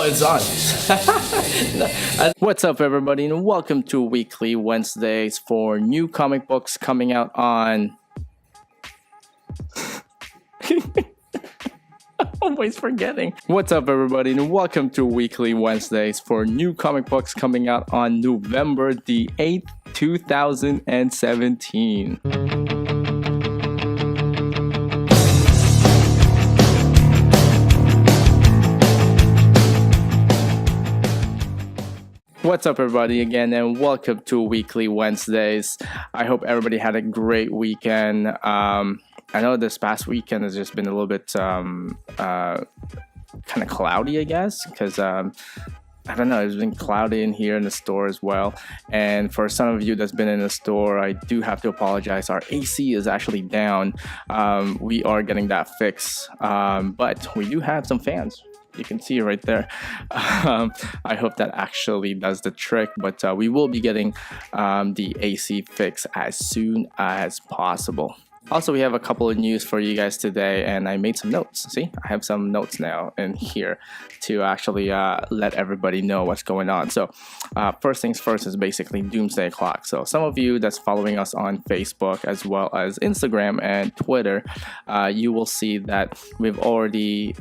it's on. What's up, everybody, and welcome to Weekly Wednesdays for new comic books coming out on. Always forgetting. What's up, everybody, and welcome to Weekly Wednesdays for new comic books coming out on November the 8th, 2017. What's up, everybody, again, and welcome to Weekly Wednesdays. I hope everybody had a great weekend. I know this past weekend has just been a little bit kind of cloudy, I guess, because I don't know, it's been cloudy in here in the store as well. And for some of you that's been in the store, I do have to apologize. Our AC is actually down. We are getting that fixed, but we do have some fans. You can see right there. I hope that actually does the trick, but we will be getting the AC fixed as soon as possible. Also, we have a couple of news for you guys today, and I made some notes. See, I have some notes now in here to actually let everybody know what's going on. So first things first is basically Doomsday Clock. So some of you that's following us on Facebook as well as Instagram and Twitter, you will see that we've already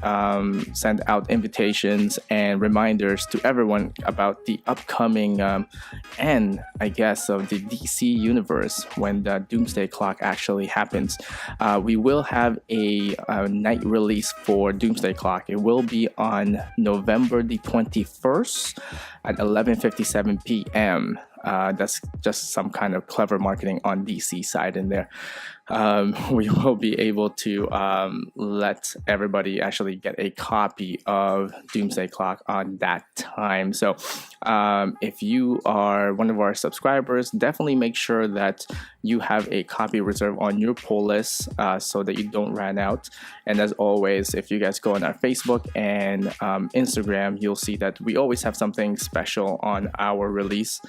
sent out invitations and reminders to everyone about the upcoming end, I guess, of the DC universe when the Doomsday Clock actually happens. We will have a night release for Doomsday Clock. It will be on November the 21st at 11:57 p.m. That's just some kind of clever marketing on DC side in there. We will be able to let everybody actually get a copy of Doomsday Clock on that time. So if you are one of our subscribers, definitely make sure that you have a copy reserved on your pull list so that you don't run out. And as always, if you guys go on our Facebook and Instagram, you'll see that we always have something special on our release,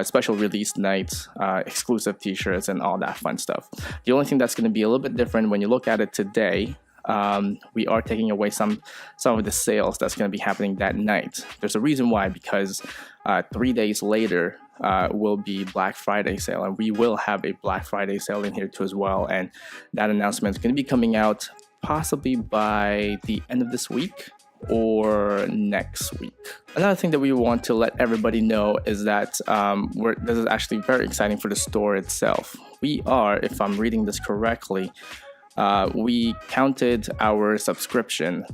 special release nights, exclusive t-shirts and all that fun stuff. The only thing that's going to be a little bit different when you look at it today, we are taking away some of the sales that's going to be happening that night. There's a reason why, because 3 days later will be Black Friday sale, and we will have a Black Friday sale in here too as well, and that announcement is going to be coming out possibly by the end of this week or next week. Another thing that we want to let everybody know is that this is actually very exciting for the store itself. We are, if I'm reading this correctly, we counted our subscription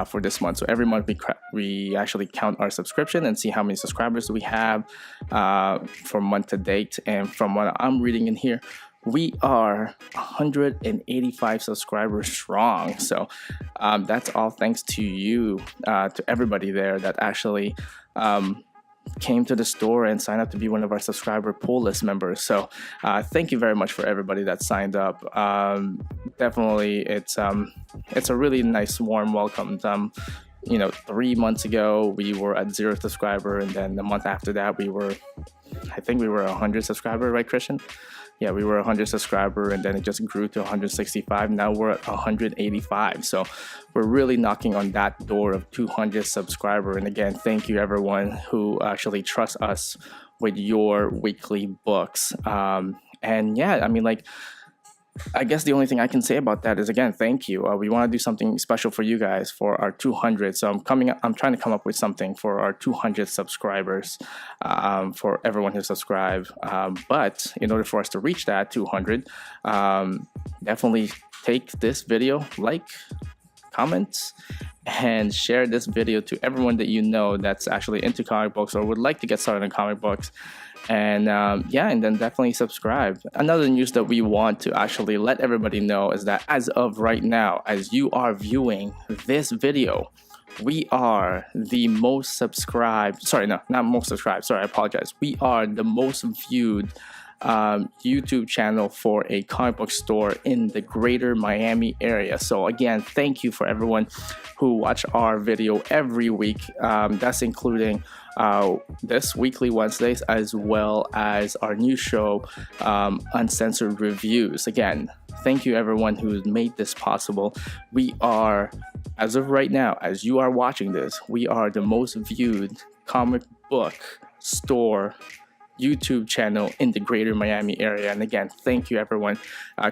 for this month. So every month we actually count our subscription and see how many subscribers we have for month to date. And from what I'm reading in here, we are 185 subscribers strong. So that's all thanks to you, to everybody there that actually came to the store and signed up to be one of our subscriber pool list members. So thank you very much for everybody that signed up. Definitely, it's a really nice warm welcome. 3 months ago we were at 0 subscriber, and then the month after that I think we were 100 subscriber, right, Christian? Yeah, we were 100 subscriber, and then it just grew to 165. Now we're at 185. So we're really knocking on that door of 200 subscriber. And again, thank you everyone who actually trusts us with your weekly books. And yeah, I mean, I guess the only thing I can say about that is, again, thank you. We want to do something special for you guys for our 200. So I'm trying to come up with something for our 200 subscribers, for everyone who subscribed. But in order for us to reach that 200, definitely take this video, comment, and share this video to everyone that you know that's actually into comic books or would like to get started in comic books. And and then definitely subscribe. Another news that we want to actually let everybody know is that as of right now, as you are viewing this video, we are the most subscribed, I apologize. We are the most viewed YouTube channel for a comic book store in the greater Miami area. So again, thank you for everyone who watch our video every week. That's including this Weekly Wednesdays as well as our new show, Uncensored Reviews. Again, thank you everyone who's made this possible. We are, as of right now, as you are watching this, we are the most viewed comic book store YouTube channel in the greater Miami area. And again, thank you everyone.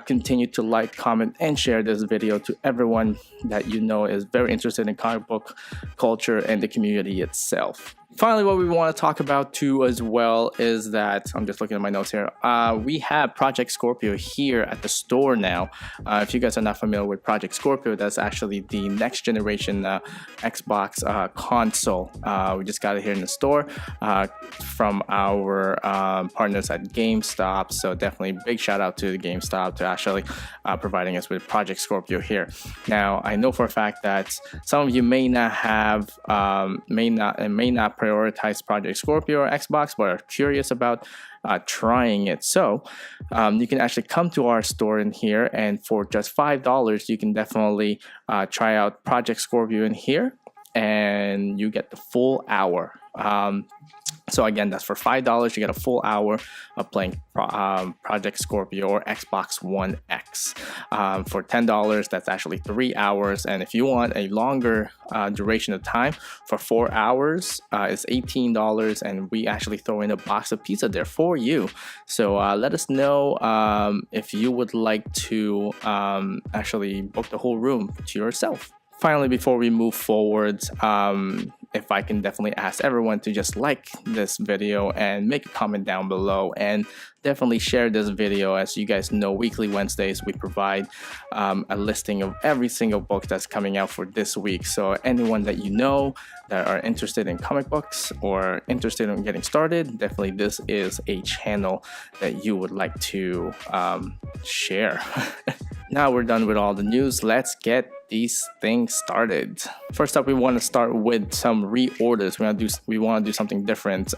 Continue to like, comment, and share this video to everyone that you know is very interested in comic book culture and the community itself. Finally, what we want to talk about too as well is that, I'm just looking at my notes here, we have Project Scorpio here at the store now. If you guys are not familiar with Project Scorpio, that's actually the next generation Xbox console. We just got it here in the store from our partners at GameStop. So definitely big shout out to GameStop to actually providing us with Project Scorpio here. Now, I know for a fact that some of you may not have, may not prioritize Project Scorpio or Xbox, but are curious about trying it. So you can actually come to our store in here, and for just $5 you can definitely try out Project Scorpio in here, and you get the full hour. So again, that's for $5. You get a full hour of playing Project Scorpio or Xbox One X. For $10, that's actually 3 hours. And if you want a longer duration of time, for 4 hours, it's $18. And we actually throw in a box of pizza there for you. So let us know if you would like to actually book the whole room to yourself. Finally, before we move forward, if I can definitely ask everyone to just like this video and make a comment down below, and definitely share this video. As you guys know, weekly Wednesdays we provide a listing of every single book that's coming out for this week. So anyone that you know that are interested in comic books or interested in getting started, definitely this is a channel that you would like to share. Now we're done with all the news. Let's get these things started. First up, we want to start with some reorders. We want to do something different.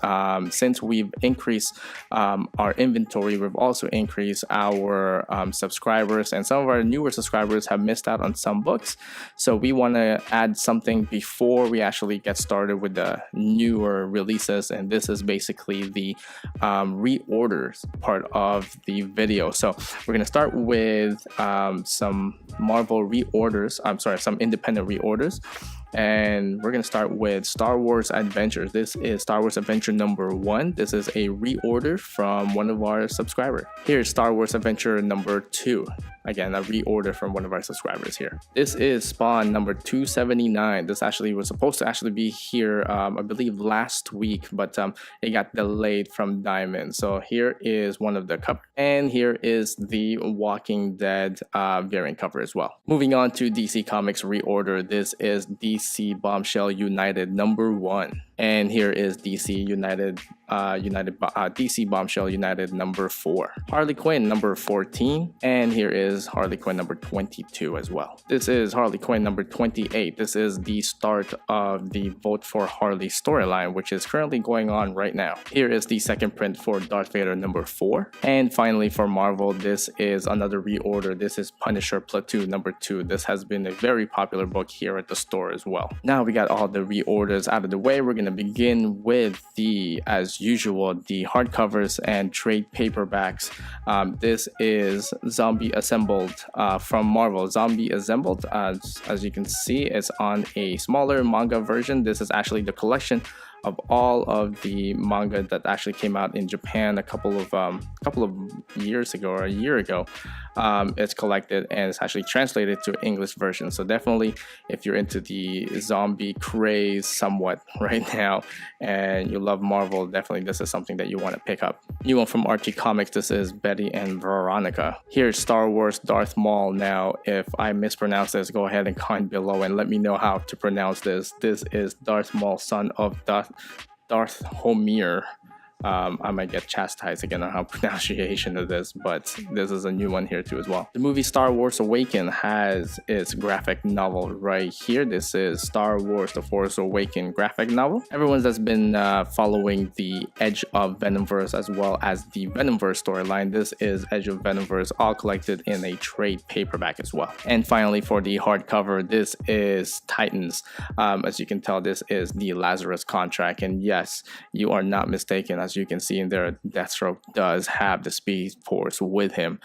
Since we've increased our inventory, we've also increased our subscribers, and some of our newer subscribers have missed out on some books. So we want to add something before we actually get started with the newer releases, and this is basically the reorders part of the video. So we're going to start with some Marvel reorders. Some independent reorders. And we're going to start with Star Wars Adventures. This is Star Wars Adventure number 1. This is a reorder from one of our subscribers. Here's Star Wars Adventure number 2. Again, a reorder from one of our subscribers here. This is Spawn number 279. This actually was supposed to actually be here, I believe last week, but it got delayed from Diamond. So here is one of the covers, and here is the Walking Dead variant cover as well. Moving on to DC Comics reorder. This is DC Bombshell United number 1. And here is DC DC Bombshell United number 4. Harley Quinn number 14. And here is Harley Quinn number 22 as well. This is Harley Quinn number 28. This is the start of the Vote for Harley storyline, which is currently going on right now. Here is the second print for Darth Vader number 4. And finally for Marvel, this is another reorder. This is Punisher Platoon number 2. This has been a very popular book here at the store as well. Now we got all the reorders out of the way. We're going to begin with as usual, the hardcovers and trade paperbacks. This is Zombie Assembled from Marvel. Zombie Assembled, as you can see, is on a smaller manga version. This is actually the collection of all of the manga that actually came out in Japan a couple of years ago, or a year ago. It's collected and it's actually translated to English version. So definitely, if you're into the zombie craze somewhat right now and you love Marvel, definitely this is something that you want to pick up. New one from Archie Comics. This is Betty and Veronica. Here's Star Wars Darth Maul. Now, if I mispronounce this, go ahead and comment below and let me know how to pronounce this. This is Darth Maul, son of Darth Homir. I might get chastised again on how pronunciation of this, but this is a new one here too as well. The movie Star Wars Awaken has its graphic novel right here. This is Star Wars The Force Awakens graphic novel. Everyone that's been following the Edge of Venomverse as well as the Venomverse storyline, this is Edge of Venomverse, all collected in a trade paperback as well. And finally, for the hardcover, this is Titans. As you can tell, this is the Lazarus contract, and yes, you are not mistaken. As as you can see in there, Deathstroke does have the Speed Force with him,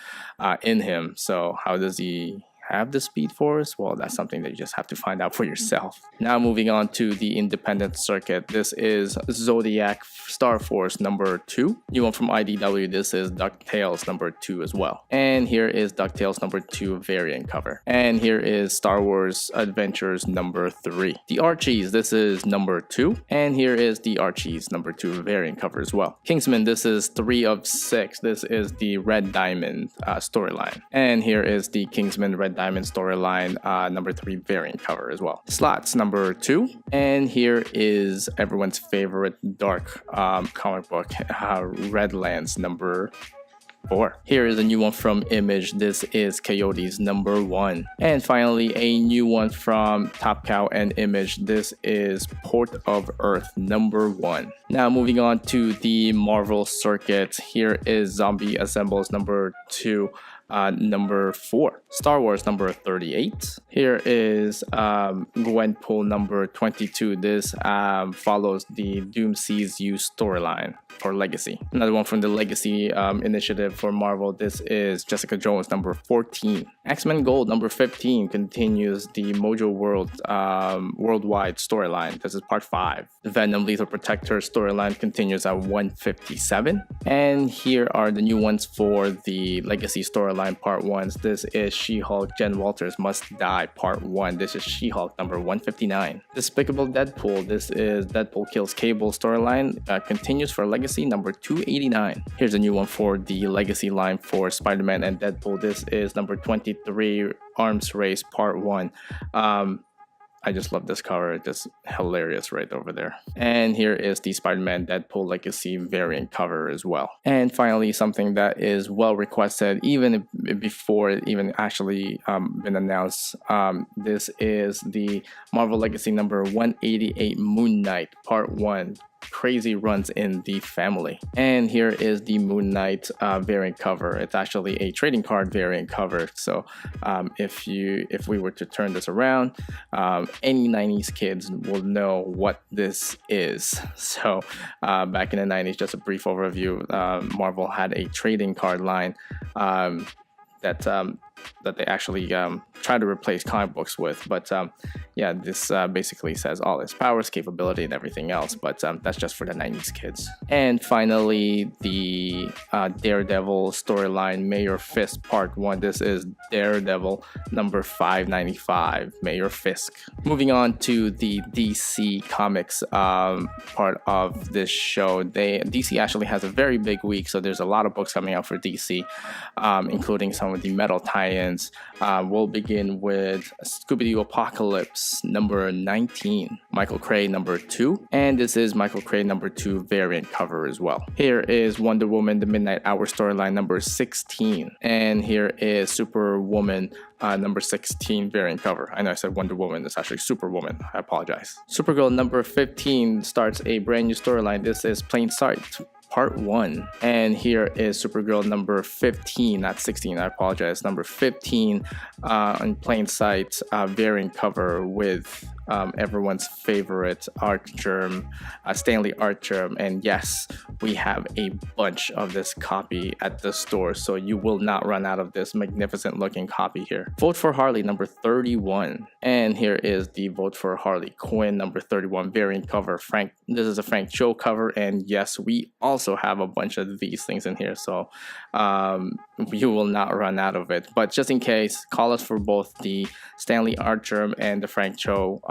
in him. So how does he have the Speed Force? Well, that's something that you just have to find out for yourself. Now moving on to the independent circuit. This is Zodiac Star Force number 2. New one from IDW. This is DuckTales number 2 as well. And here is DuckTales number 2 variant cover. And here is Star Wars Adventures number 3. The Archies, this is number 2. And here is the Archies number 2 variant cover as well. Kingsman, this is 3 of 6. This is the Red Diamond storyline. And here is the Kingsman Red Diamond storyline number 3 variant cover as well. Slots number 2. And here is everyone's favorite dark comic book, Redlands number 4. Here is a new one from Image. This is Coyotes number 1. And finally, a new one from Top Cow and Image. This is Port of Earth number 1. Now moving on to the Marvel circuit. Here is Zombie Assembles number 2. Number 4. Star Wars number 38. Here is Gwenpool number 22. This follows the Doom Sees You storyline for Legacy. Another one from the Legacy initiative for Marvel. This is Jessica Jones number 14. X-Men Gold number 15 continues the Mojo World worldwide storyline. This is part 5. The Venom Lethal Protector storyline continues at 157. And here are the new ones for the Legacy storyline part 1s. This is She-Hulk Jen Walters Must Die part 1. This is She-Hulk number 159. Despicable Deadpool. This is Deadpool Kills Cable storyline. Continues for Legacy number 289. Here's a new one for the Legacy line for Spider-Man and Deadpool. This is number 23 Arms Race part 1. I just love this cover. It's just hilarious right over there. And here is the Spider-Man Deadpool Legacy variant cover as well. And finally, something that is well requested even before it even actually been announced. This is the Marvel Legacy number 188 Moon Knight Part 1. Crazy runs in the family. And here is the Moon Knight variant cover. It's actually a trading card variant cover. So if we were to turn this around, any 90s kids will know what this is. So back in the 90s, just a brief overview, Marvel had a trading card line that they actually try to replace comic books with. But yeah, this basically says all its powers, capability, and everything else. But that's just for the 90s kids. And finally, the Daredevil storyline, Mayor Fisk Part 1. This is Daredevil number 595, Mayor Fisk. Moving on to the DC Comics part of this show. DC actually has a very big week, so there's a lot of books coming out for DC, including some of the metal tie-ins. We'll begin with Scooby-Doo Apocalypse number 19, Michael Cray number 2, and this is Michael Cray number 2 variant cover as well. Here is Wonder Woman The Midnight Hour storyline number 16, and here is Superwoman number 16 variant cover. I know I said Wonder Woman, it's actually Superwoman. I apologize. Supergirl number 15 starts a brand new storyline. This is Plain Sight Part 1. And here is Supergirl number 15, not 16, I apologize, number 15 on Plain Sight variant cover with everyone's favorite Artgerm, Stanley Artgerm. And yes, we have a bunch of this copy at the store, so you will not run out of this magnificent looking copy here. Vote for Harley number 31. And here is the Vote for Harley Quinn number 31 variant cover. This is a Frank Cho cover, and yes, we also have a bunch of these things in here, so you will not run out of it. But just in case, call us for both the Stanley Artgerm and the Frank Cho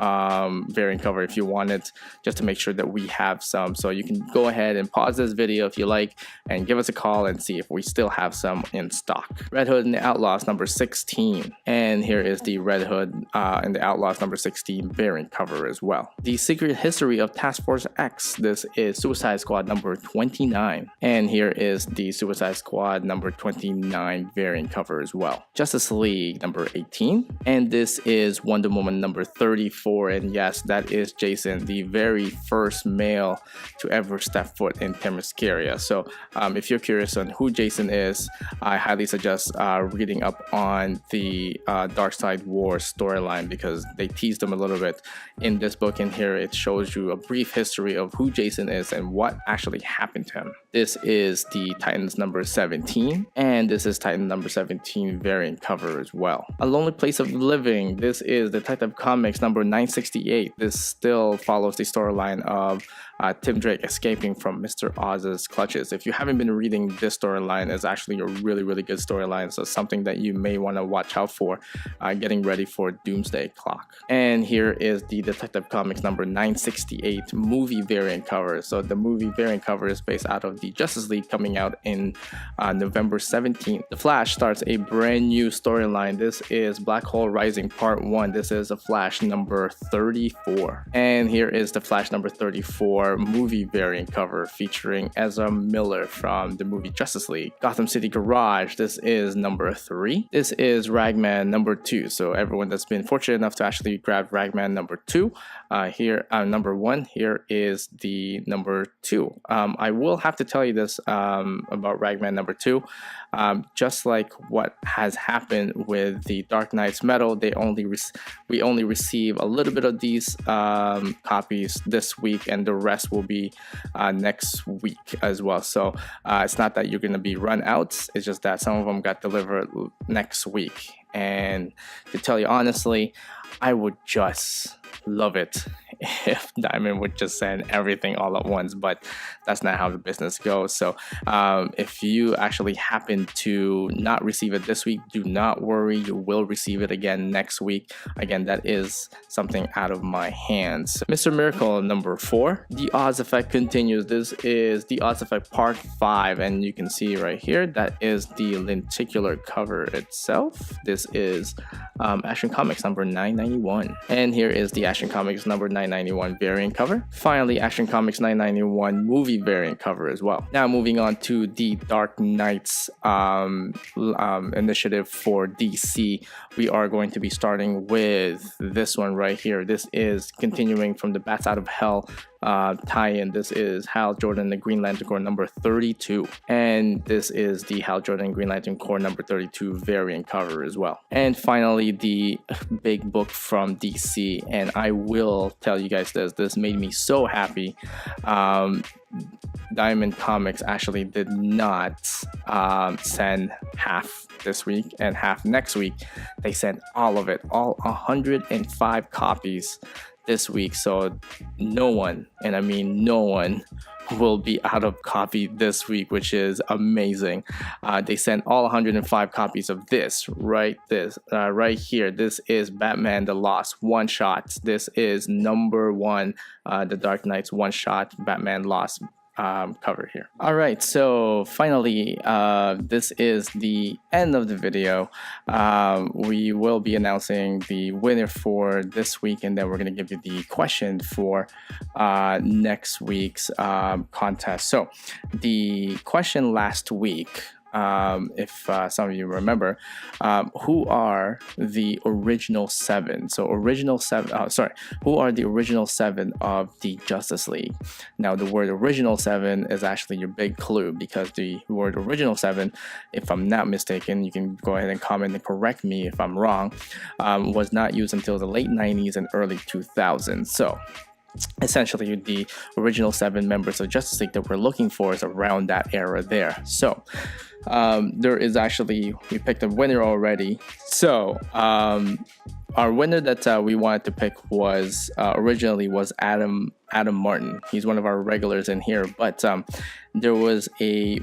variant cover if you want it, just to make sure that we have some. So you can go ahead and pause this video if you like and give us a call and see if we still have some in stock. Red Hood and the Outlaws number 16, and here is the Red Hood and the Outlaws number 16 variant cover as well. The Secret History of Task Force X. This is Suicide Squad number 29, and here is the Suicide Squad number 29 variant cover as well. Justice League number 18, and this is Wonder Woman number 34 34, and yes, that is Jason, the very first male to ever step foot in Themyscira. So if you're curious on who Jason is, I highly suggest reading up on the Dark Side Wars storyline, because they teased them a little bit in this book. And here it shows you a brief history of who Jason is and what actually happened to him. This is the Titans number 17, and this is Titan number 17 variant cover as well. A Lonely Place of Living. This is Detective Comics number 968. This still follows the storyline of Tim Drake escaping from Mr. Oz's clutches. If you haven't been reading this storyline, it's actually a really good storyline, so something that you may want to watch out for, getting ready for Doomsday Clock. And here is the Detective Comics number 968 movie variant cover. So the movie variant cover is based out of the Justice League, coming out in November 17th. The Flash starts a brand new storyline. This is Black Hole Rising Part 1. This is a Flash number 34. And here is the Flash number 34 movie variant cover featuring Ezra Miller from the movie Justice League. Gotham City Garage. This is number 3. This is Ragman number 2. So everyone that's been fortunate enough to actually grab Ragman number 2, number 1, here is the number 2. I will have to tell you this about Ragman number 2. Just like what has happened with the Dark Knight's Metal, we only receive a little bit of these copies this week, and the rest will be next week as well. So it's not that you're going to be run out, it's just that some of them got delivered next week. And to tell you honestly, I would just love it if Diamond would just send everything all at once, but that's not how the business goes. So if you actually happen to not receive it this week, do not worry, you will receive it again next week. Again, that is something out of my hands. Mr. Miracle number 4, The Oz Effect continues. This is The Oz Effect Part 5, and you can see right here that is the lenticular cover itself. This is Action Comics number 991, and here is the Action Comics number 991 variant cover. Finally, Action Comics 991 movie variant cover as well. Now moving on to the Dark Knights initiative for DC, we are going to be starting with this one right here. This is continuing from the Bats Out of Hell tie-in. This is Hal Jordan, the Green Lantern Corps number 32, and this is the Hal Jordan Green Lantern Corps number 32 variant cover as well. And finally, the big book from DC, and I will tell you guys this made me so happy. Diamond Comics actually did not send half this week and half next week. They sent all of it, all 105 copies this week. So no one, and I mean no one, will be out of copy this week, which is amazing. They sent all 105 copies of this right here. This is Batman the Lost one shot. This is number 1, the Dark Knight's one shot Batman Lost cover here. All right, so finally, this is the end of the video. We will be announcing the winner for this week, and then we're going to give you the question for next week's contest. So the question last week, if some of you remember, who are the original 7? So who are the original 7 of the Justice League? Now, the word original 7 is actually your big clue, because the word original 7, if I'm not mistaken, you can go ahead and comment and correct me if I'm wrong, was not used until the late 90s and early 2000s. So essentially, the original 7 members of Justice League that we're looking for is around that era there. So there is actually, we picked a winner already. So our winner that we wanted to pick was originally was Adam Martin. He's one of our regulars in here, but there was a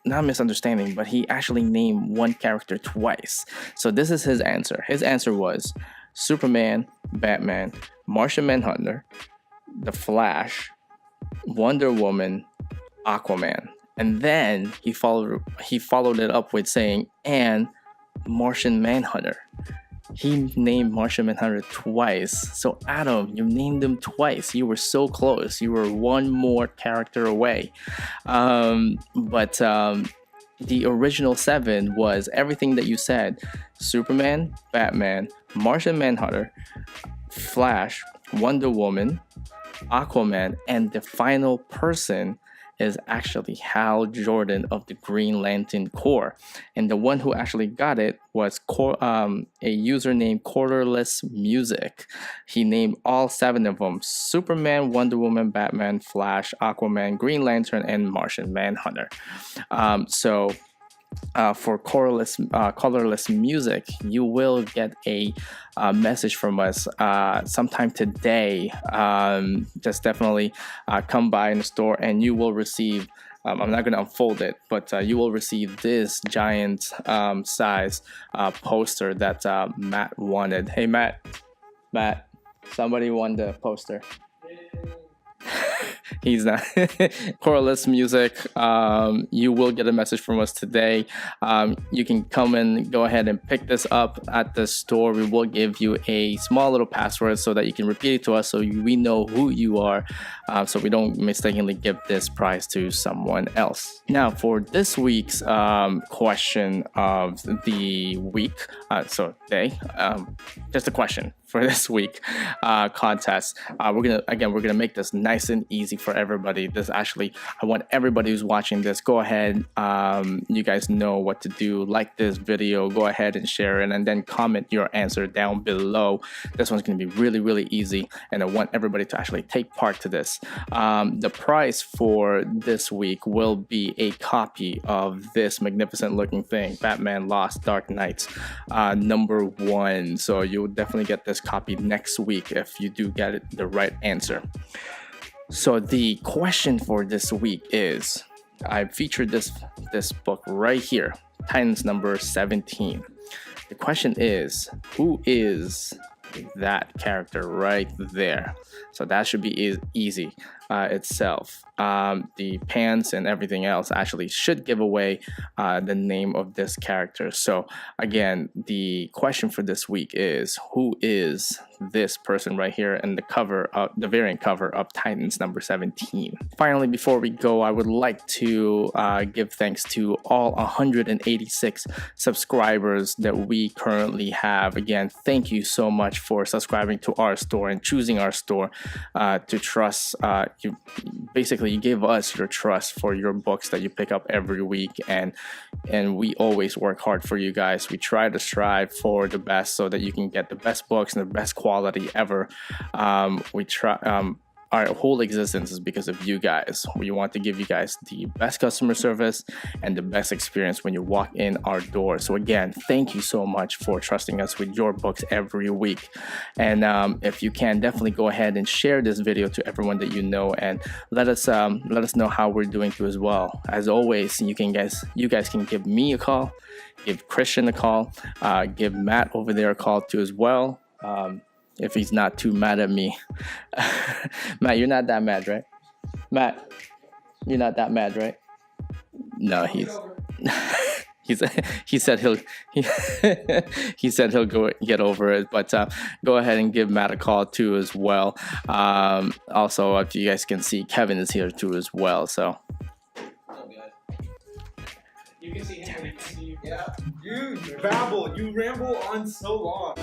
not misunderstanding, but he actually named one character twice. So this is his answer. His answer was Superman, Batman, Martian Manhunter, The Flash, Wonder Woman, Aquaman. And then he followed it up with saying, and Martian Manhunter. He named Martian Manhunter twice. So Adam, you named him twice. You were so close. You were one more character away. But the original 7 was everything that you said: Superman, Batman, Martian Manhunter, Flash, Wonder Woman, Aquaman, and the final person is actually Hal Jordan of the Green Lantern Corps. And the one who actually got it was a user named Quarterless Music. He named all 7 of them: Superman, Wonder Woman, Batman, Flash, Aquaman, Green Lantern, and Martian Manhunter. For colorless music, you will get a message from us sometime today. Just definitely come by in the store, and you will receive. I'm not going to unfold it, but you will receive this giant size poster that Matt wanted. Hey, Matt, somebody won the poster. He's not. Coreless Music, you will get a message from us today. You can come and go ahead and pick this up at the store. We will give you a small little password so that you can repeat it to us, so we know who you are, so we don't mistakenly give this prize to someone else. Now, for this week's question of the week, just a question for this week contest. We're gonna make this nice and easy for everybody. I want everybody who's watching this, go ahead, you guys know what to do. Like this video, go ahead and share it, and then comment your answer down below. This one's gonna be really, really easy, and I want everybody to actually take part to this. The prize for this week will be a copy of this magnificent looking thing, Batman Lost Dark Knights #1. So you'll definitely get this copy next week if you do get it the right answer. So the question for this week is, I featured this book right here, Titans number 17. The question is, who is that character right there? So that should be easy itself. The pants and everything else actually should give away the name of this character. So again, the question for this week is, who is this person right here in the variant cover of Titans number 17? Finally, before we go, I would like to give thanks to all 186 subscribers that we currently have. Again, thank you so much for subscribing to our store and choosing our store to trust you. Basically, you give us your trust for your books that you pick up every week, and we always work hard for you guys. We try to strive for the best so that you can get the best books and the best quality ever. Our whole existence is because of you guys. We want to give you guys the best customer service and the best experience when you walk in our door. So again, thank you so much for trusting us with your books every week. And if you can, definitely go ahead and share this video to everyone that you know, and let us know how we're doing too as well. As always, you guys can give me a call, give Christian a call, give Matt over there a call too as well. If he's not too mad at me. Matt, you're not that mad, right? Matt, you're not that mad, right? No, he said he'll go get over it, but go ahead and give Matt a call too as well. Also, if you guys can see, Kevin is here too as well. So you can see him. Yeah, you ramble on so long.